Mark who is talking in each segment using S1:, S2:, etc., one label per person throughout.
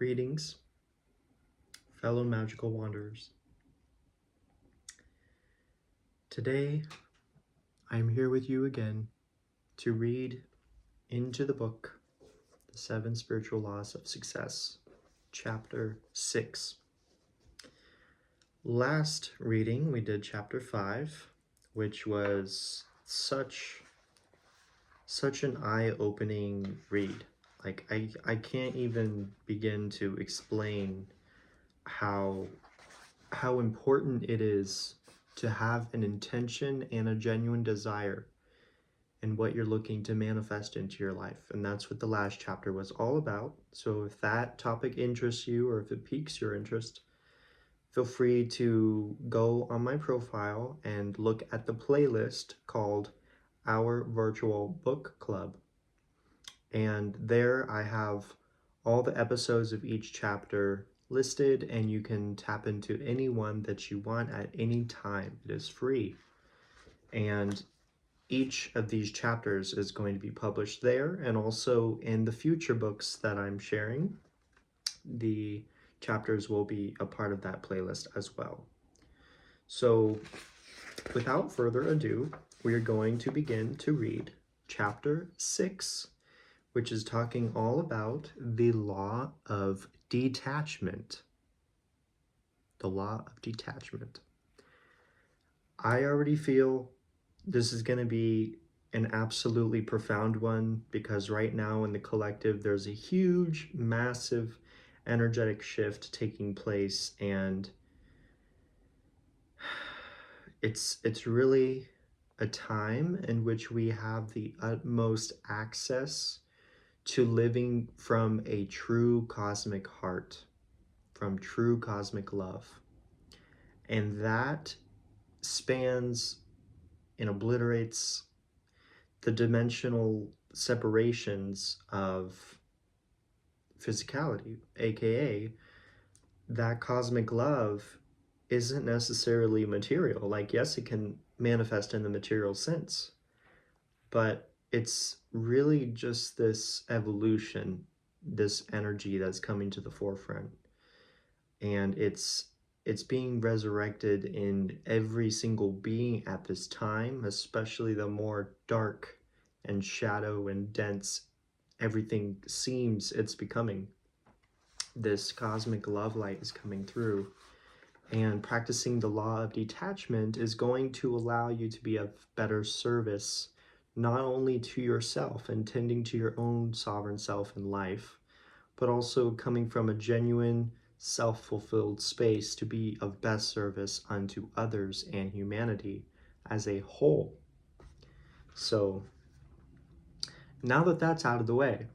S1: Greetings, fellow magical wanderers. Today, I am here with you again to read into the book, The 7 Spiritual Laws of Success, Chapter 6. Last reading, we did Chapter 5, which was such an eye-opening read. Like, I can't even begin to explain how important it is to have an intention and a genuine desire in what you're looking to manifest into your life. And that's what the last chapter was all about. So if that topic interests you, or if it piques your interest, feel free to go on my profile and look at the playlist called Our Virtual Book Club. And there I have all the episodes of each chapter listed, and you can tap into any one that you want at any time. It is free. And each of these chapters is going to be published there, and also in the future books that I'm sharing, the chapters will be a part of that playlist as well. So without further ado, we are going to begin to read Chapter 6, which is talking all about the Law of Detachment. The Law of Detachment. I already feel this is going to be an absolutely profound one, because right now in the collective there's a huge, massive energetic shift taking place, and it's really a time in which we have the utmost access to living from a true cosmic heart, from true cosmic love. And that spans and obliterates the dimensional separations of physicality, aka that cosmic love isn't necessarily material. Like, yes, it can manifest in the material sense, but it's really just this evolution, this energy that's coming to the forefront. And it's being resurrected in every single being at this time, especially the more dark and shadow and dense everything seems it's becoming. This cosmic love light is coming through, and practicing the law of detachment is going to allow you to be of better service, not only to yourself and tending to your own sovereign self in life, but also coming from a genuine self-fulfilled space to be of best service unto others and humanity as a whole. So now that that's out of the way,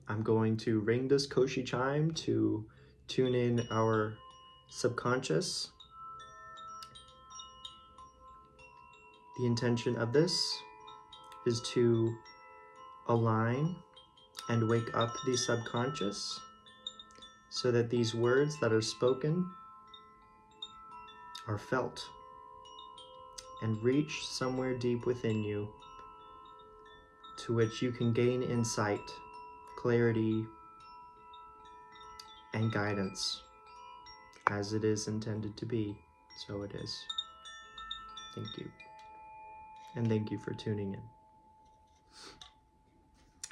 S1: I'm going to ring this Koshi chime to tune in our subconscious. The intention of this is to align and wake up the subconscious so that these words that are spoken are felt and reach somewhere deep within you, to which you can gain insight, clarity, and guidance as it is intended to be. So it is. Thank you. And thank you for tuning in.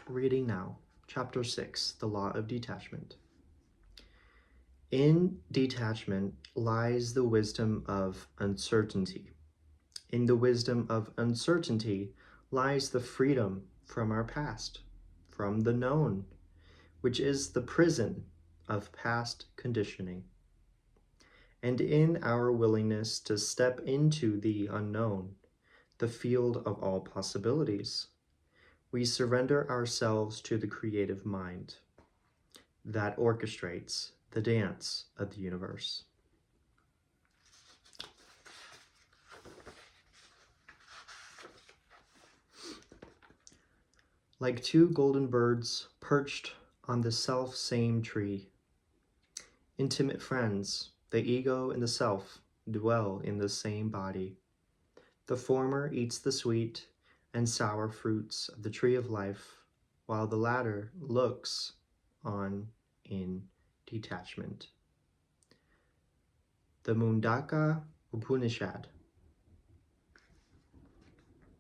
S1: Reading now, Chapter 6, The Law of Detachment. In detachment lies the wisdom of uncertainty. In the wisdom of uncertainty lies the freedom from our past, from the known, which is the prison of past conditioning. And in our willingness to step into the unknown, the field of all possibilities, we surrender ourselves to the creative mind that orchestrates the dance of the universe. Like two golden birds perched on the self-same tree, intimate friends, the ego and the self dwell in the same body. The former eats the sweet and sour fruits of the tree of life, while the latter looks on in detachment. The Mundaka Upanishad.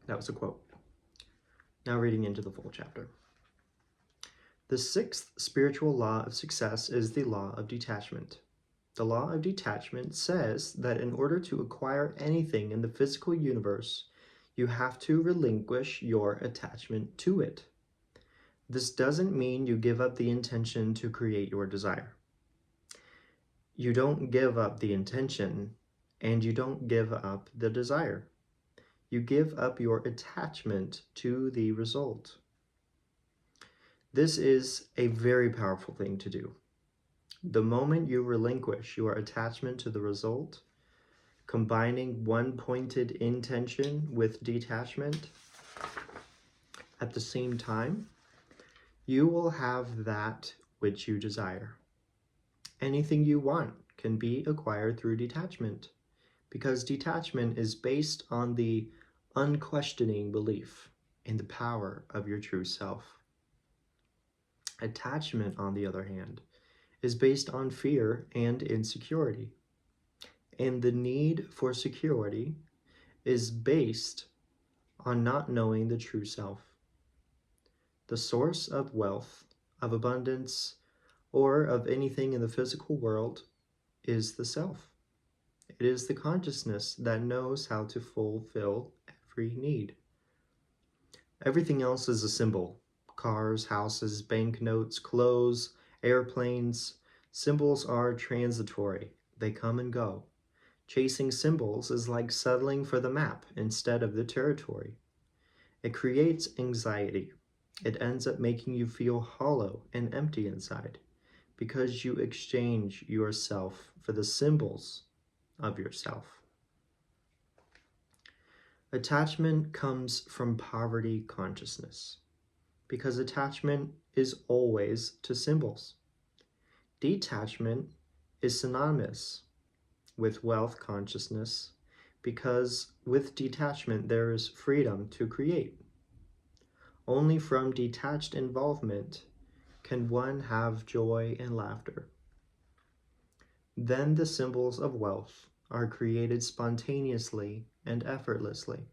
S1: That was a quote. Now reading into the full chapter. The sixth spiritual law of success is the law of detachment. The law of detachment says that in order to acquire anything in the physical universe, you have to relinquish your attachment to it. This doesn't mean you give up the intention to create your desire. You don't give up the intention, and you don't give up the desire. You give up your attachment to the result. This is a very powerful thing to do. The moment you relinquish your attachment to the result, combining one-pointed intention with detachment at the same time, you will have that which you desire. Anything you want can be acquired through detachment, because detachment is based on the unquestioning belief in the power of your true self. Attachment, on the other hand, is based on fear and insecurity. And the need for security is based on not knowing the true self. The source of wealth, of abundance, or of anything in the physical world is the self. It is the consciousness that knows how to fulfill every need. Everything else is a symbol. Cars, houses, banknotes, clothes, airplanes. Symbols are transitory. They come and go. Chasing symbols is like settling for the map instead of the territory. It creates anxiety. It ends up making you feel hollow and empty inside because you exchange yourself for the symbols of yourself. Attachment comes from poverty consciousness, because attachment is always to symbols. Detachment is synonymous with wealth consciousness, because with detachment there is freedom to create. Only from detached involvement can one have joy and laughter. Then the symbols of wealth are created spontaneously and effortlessly.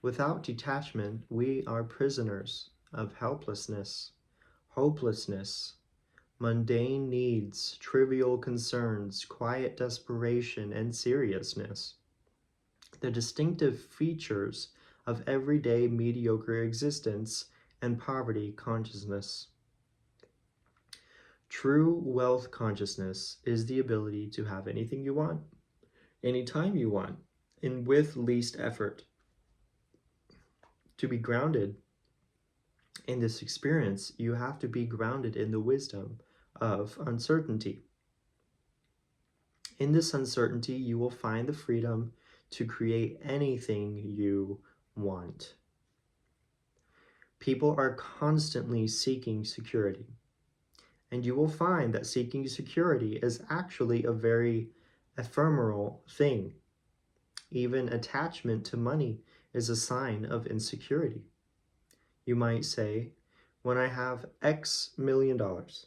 S1: Without detachment, we are prisoners of helplessness, hopelessness, mundane needs, trivial concerns, quiet desperation, and seriousness. The distinctive features of everyday mediocre existence and poverty consciousness. True wealth consciousness is the ability to have anything you want, anytime you want, and with least effort. To be grounded in this experience, you have to be grounded in the wisdom of uncertainty. In this uncertainty, you will find the freedom to create anything you want. People are constantly seeking security, and you will find that seeking security is actually a very ephemeral thing. Even attachment to money is a sign of insecurity. You might say, when I have X million dollars,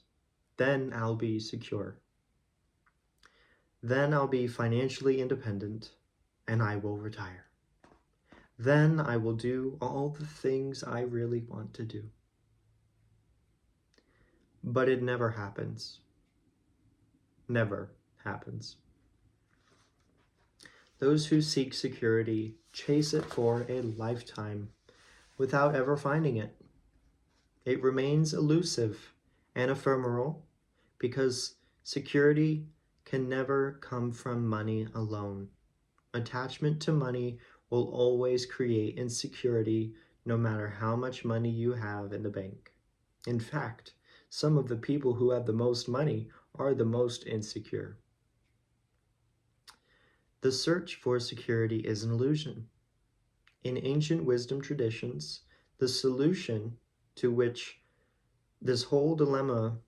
S1: then I'll be secure. Then I'll be financially independent and I will retire. Then I will do all the things I really want to do. But it never happens. Never happens. Those who seek security chase it for a lifetime without ever finding it. It remains elusive and ephemeral because security can never come from money alone. Attachment to money will always create insecurity no matter how much money you have in the bank. In fact, some of the people who have the most money are the most insecure. The search for security is an illusion. In ancient wisdom traditions, the solution to which this whole dilemma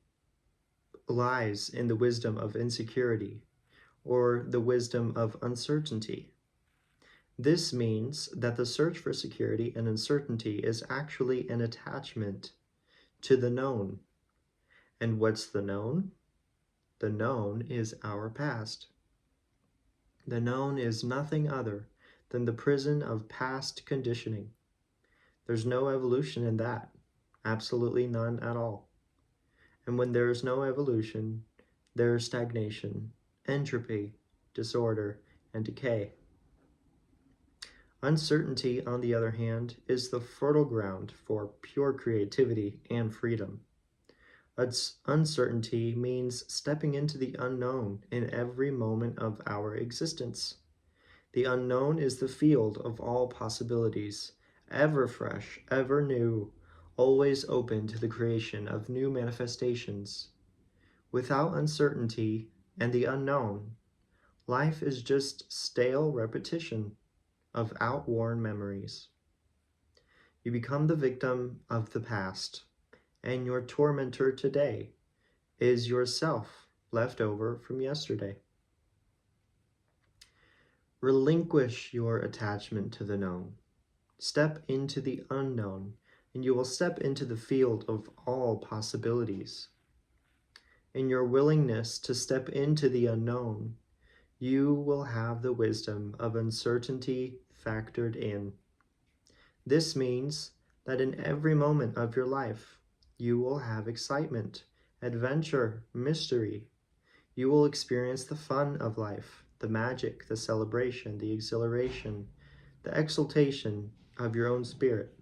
S1: lies in the wisdom of insecurity, or the wisdom of uncertainty. This means that the search for security and uncertainty is actually an attachment to the known. And what's the known? The known is our past. The known is nothing other than the prison of past conditioning. There's no evolution in that. Absolutely none at all. And when there is no evolution, there is stagnation, entropy, disorder, and decay. Uncertainty, on the other hand, is the fertile ground for pure creativity and freedom. Uncertainty means stepping into the unknown in every moment of our existence. The unknown is the field of all possibilities, ever fresh, ever new, always open to the creation of new manifestations. Without uncertainty and the unknown, life is just stale repetition of outworn memories. You become the victim of the past, and your tormentor today is yourself left over from yesterday. Relinquish your attachment to the known. Step into the unknown, and you will step into the field of all possibilities. In your willingness to step into the unknown, you will have the wisdom of uncertainty factored in. This means that in every moment of your life, you will have excitement, adventure, mystery. You will experience the fun of life, the magic, the celebration, the exhilaration, the exultation of your own spirit.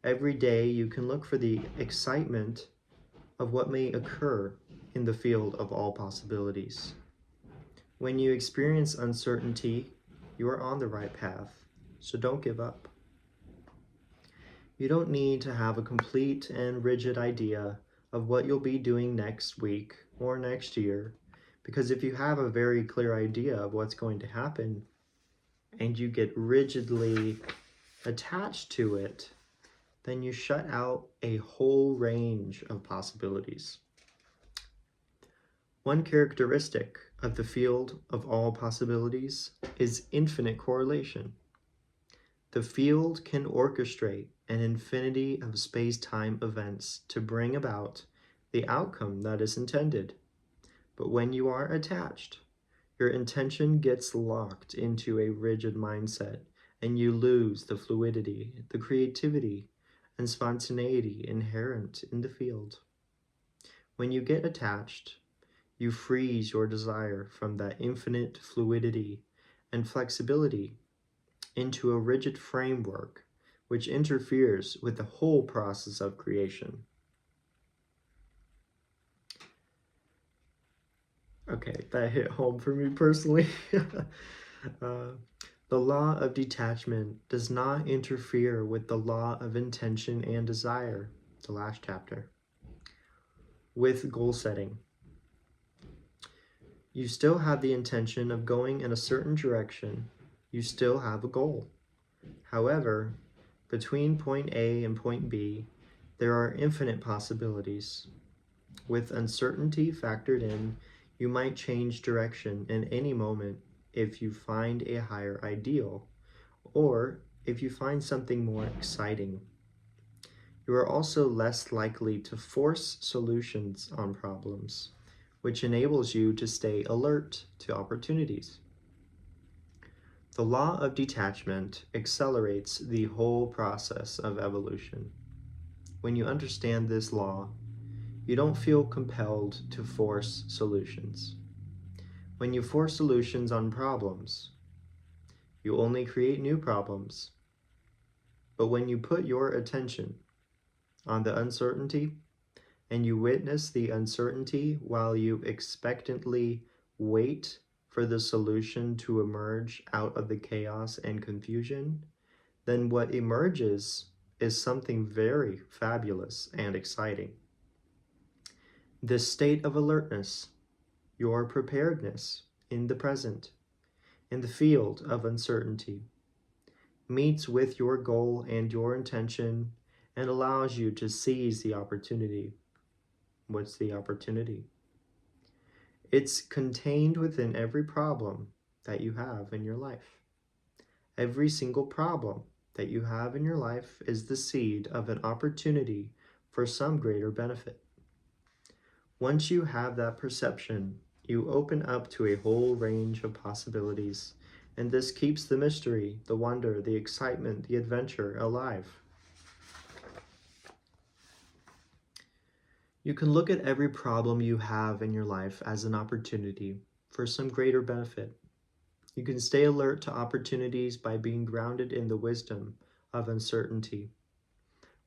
S1: Every day you can look for the excitement of what may occur in the field of all possibilities. When you experience uncertainty, you are on the right path, so don't give up. You don't need to have a complete and rigid idea of what you'll be doing next week or next year, because if you have a very clear idea of what's going to happen and you get rigidly attached to it, then you shut out a whole range of possibilities. One characteristic of the field of all possibilities is infinite correlation. The field can orchestrate an infinity of space-time events to bring about the outcome that is intended. But when you are attached, your intention gets locked into a rigid mindset, and you lose the fluidity, the creativity, and spontaneity inherent in the field. When you get attached, you freeze your desire from that infinite fluidity and flexibility into a rigid framework which interferes with the whole process of creation. Okay, that hit home for me personally. The law of detachment does not interfere with the law of intention and desire, the last chapter, with goal setting. You still have the intention of going in a certain direction. You still have a goal. However, between point A and point B, there are infinite possibilities. With uncertainty factored in, you might change direction in any moment if you find a higher ideal, or if you find something more exciting. You are also less likely to force solutions on problems, which enables you to stay alert to opportunities. The law of detachment accelerates the whole process of evolution. When you understand this law, you don't feel compelled to force solutions. When you force solutions on problems, you only create new problems. But when you put your attention on the uncertainty, and you witness the uncertainty while you expectantly wait for the solution to emerge out of the chaos and confusion, then what emerges is something very fabulous and exciting. This state of alertness, your preparedness in the present, in the field of uncertainty, meets with your goal and your intention and allows you to seize the opportunity. What's the opportunity? It's contained within every problem that you have in your life. Every single problem that you have in your life is the seed of an opportunity for some greater benefit. Once you have that perception, you open up to a whole range of possibilities, and this keeps the mystery, the wonder, the excitement, the adventure alive. You can look at every problem you have in your life as an opportunity for some greater benefit. You can stay alert to opportunities by being grounded in the wisdom of uncertainty.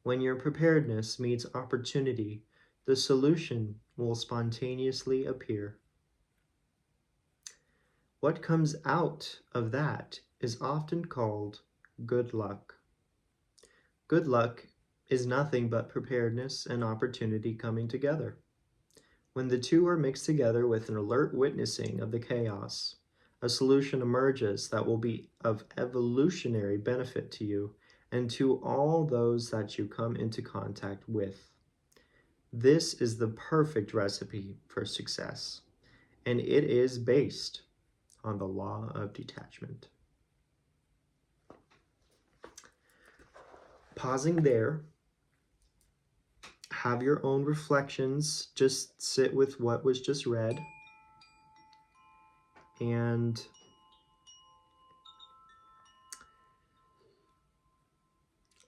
S1: When your preparedness meets opportunity, the solution will spontaneously appear. What comes out of that is often called good luck. Good luck is nothing but preparedness and opportunity coming together. When the two are mixed together with an alert witnessing of the chaos, a solution emerges that will be of evolutionary benefit to you and to all those that you come into contact with. This is the perfect recipe for success, and it is based on the law of detachment. Pausing there, have your own reflections, just sit with what was just read, and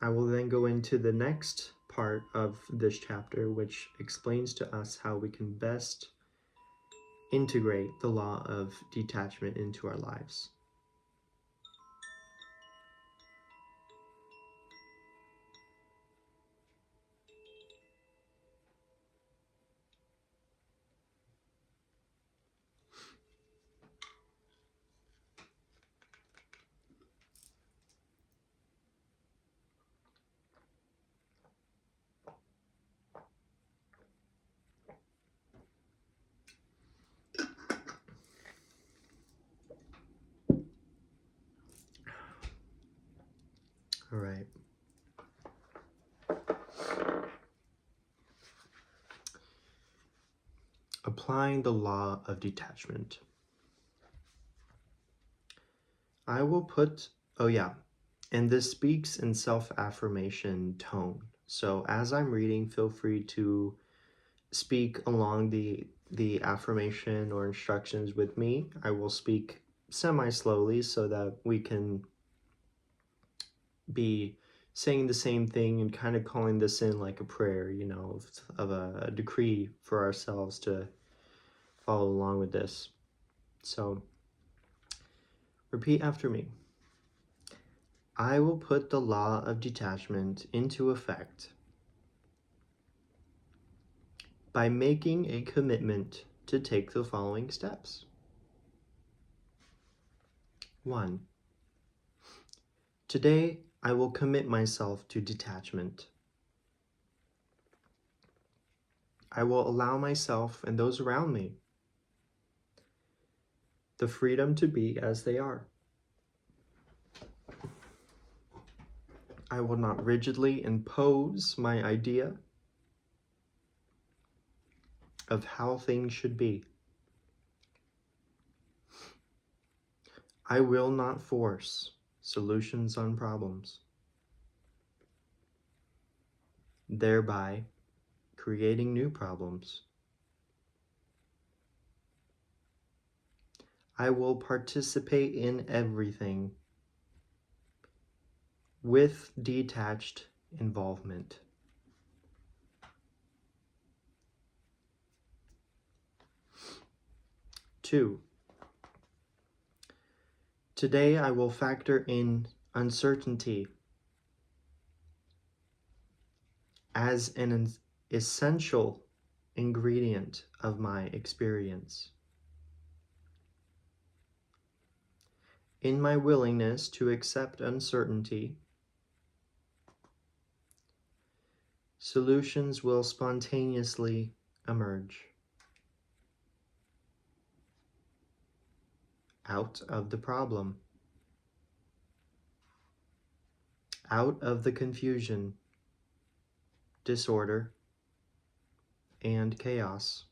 S1: I will then go into the next part of this chapter, which explains to us how we can best integrate the law of detachment into our lives. All right. Applying the law of detachment. I will put, and this speaks in self-affirmation tone. So as I'm reading, feel free to speak along the affirmation or instructions with me. I will speak semi-slowly so that we can be saying the same thing and kind of calling this in like a prayer, of a decree for ourselves to follow along with this. So repeat after me. I will put the law of detachment into effect by making a commitment to take the following steps. 1. Today, I will commit myself to detachment. I will allow myself and those around me the freedom to be as they are. I will not rigidly impose my idea of how things should be. I will not force solutions on problems, thereby creating new problems. I will participate in everything with detached involvement. 2. Today I will factor in uncertainty as an essential ingredient of my experience. In my willingness to accept uncertainty, solutions will spontaneously emerge out of the problem, out of the confusion, disorder, and chaos.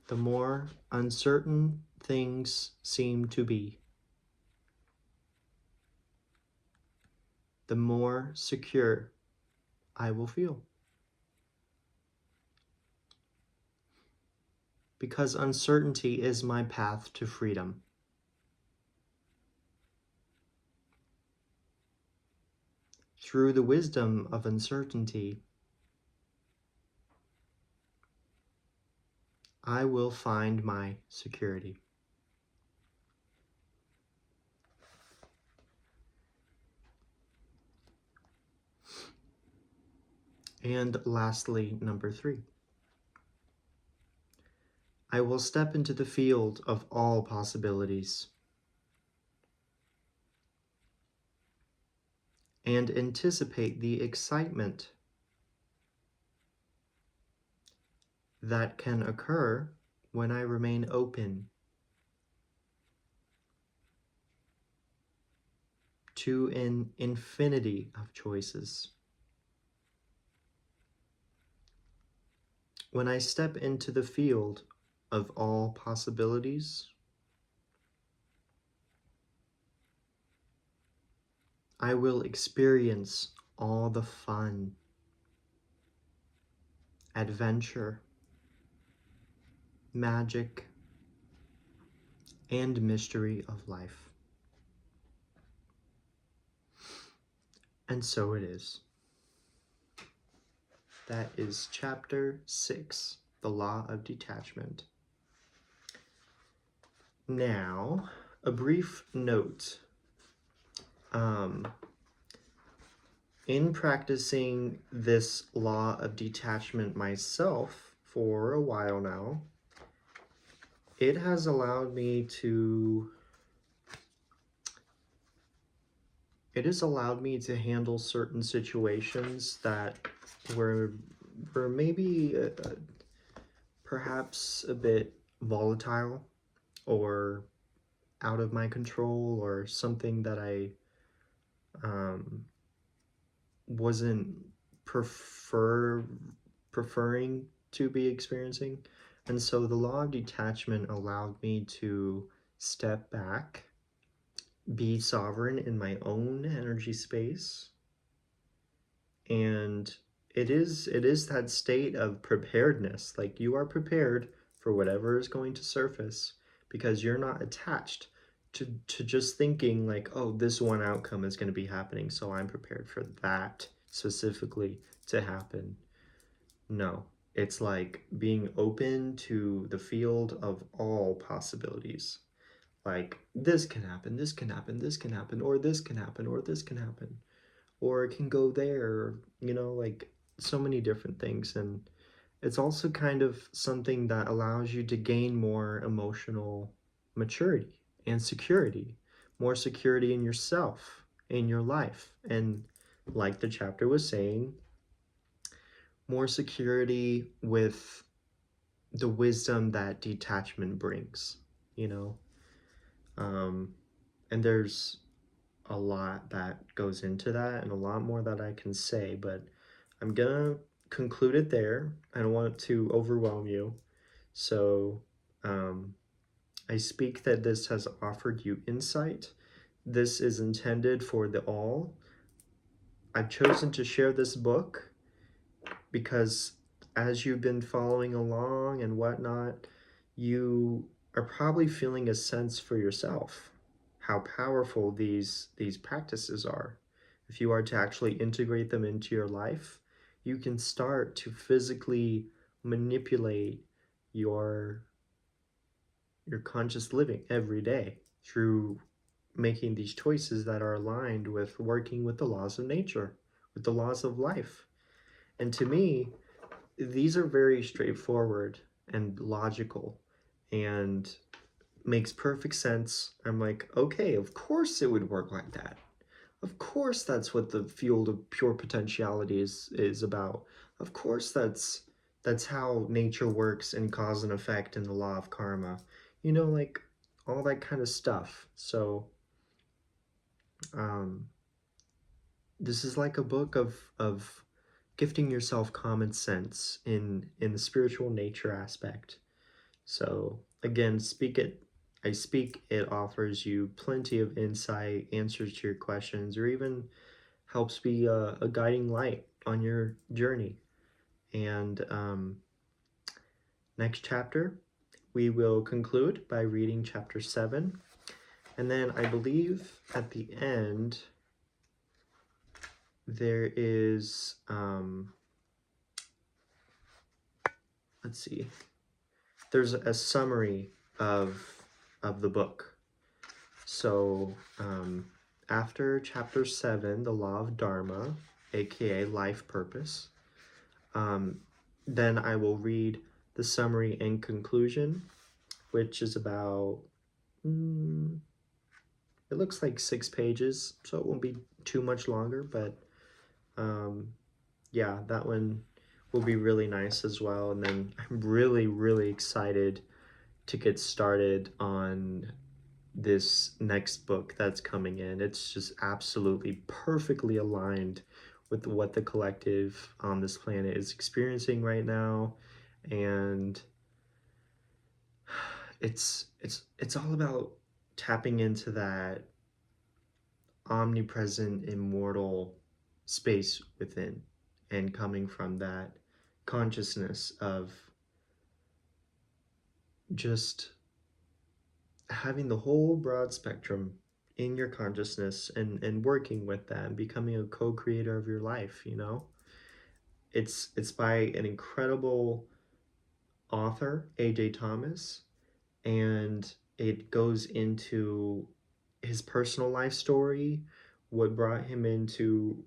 S1: The more uncertain things seem to be, the more secure I will feel. Because uncertainty is my path to freedom. Through the wisdom of uncertainty, I will find my security. And lastly, number 3. I will step into the field of all possibilities and anticipate the excitement that can occur when I remain open to an infinity of choices. When I step into the field of all possibilities, I will experience all the fun, adventure, magic, and mystery of life. And so it is. That is chapter 6, the Law of Detachment. Now, a brief note. In practicing this law of detachment myself for a while now, it has allowed me to handle certain situations that were maybe perhaps a bit volatile or out of my control, or something that I wasn't preferring to be experiencing. And so the law of detachment allowed me to step back, be sovereign in my own energy space, and it is that state of preparedness. Like, you are prepared for whatever is going to surface, because you're not attached to just thinking like, oh, this one outcome is going to be happening, so I'm prepared for that specifically to happen. No, it's like being open to the field of all possibilities. Like, this can happen, this can happen, this can happen, or this can happen, or this can happen, or it can go there, like so many different things. And it's also kind of something that allows you to gain more emotional maturity and security, more security in yourself, in your life. And like the chapter was saying, more security with the wisdom that detachment brings, you know? And there's a lot that goes into that, and a lot more that I can say, but I'm gonna conclude it there. I don't want to overwhelm you. So I speak that this has offered you insight. This is intended for the all. I've chosen to share this book because as you've been following along and whatnot, you are probably feeling a sense for yourself how powerful these practices are. If you are to actually integrate them into your life, you can start to physically manipulate your conscious living every day through making these choices that are aligned with working with the laws of nature, with the laws of life. And to me, these are very straightforward and logical and makes perfect sense. I'm like, okay, of course it would work like that. Of course that's what the field of pure potentiality is about. Of course that's how nature works in cause and effect in the law of karma. Like all that kind of stuff. So this is like a book of gifting yourself common sense in the spiritual nature aspect. So again, it offers you plenty of insight, answers to your questions, or even helps be a guiding light journey. And next chapter, we will conclude by reading chapter 7. And then I believe at the end, there is, let's see, there's a summary of the book. So after chapter 7, the Law of Dharma, aka life purpose, then I will read the summary and conclusion, which is about, it looks like 6 pages, so it won't be too much longer, but yeah, that one will be really nice as well. And then I'm really, really excited to get started on this next book that's coming in. It's just absolutely perfectly aligned with what the collective on this planet is experiencing right now. And it's all about tapping into that omnipresent, immortal space within, and coming from that consciousness of just having the whole broad spectrum in your consciousness, and working with that and becoming a co-creator of your life, you know? It's by an incredible author, A.J. Thomas, and it goes into his personal life story, what brought him into,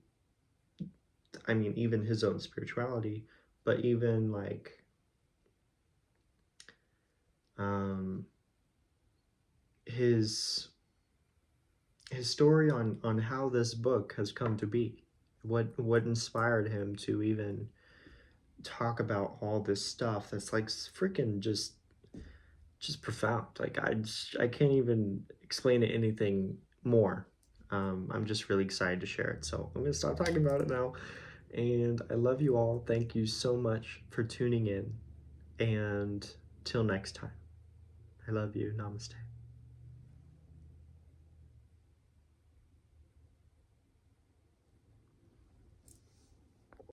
S1: I mean, even his own spirituality, but even like his story on how this book has come to be, what inspired him to even talk about all this stuff that's like freaking just profound. Like I can't even explain it anything more. I'm just really excited to share it. So I'm gonna stop talking about it now. And I love you all. Thank you so much for tuning in. And till next time, I love you. Namaste.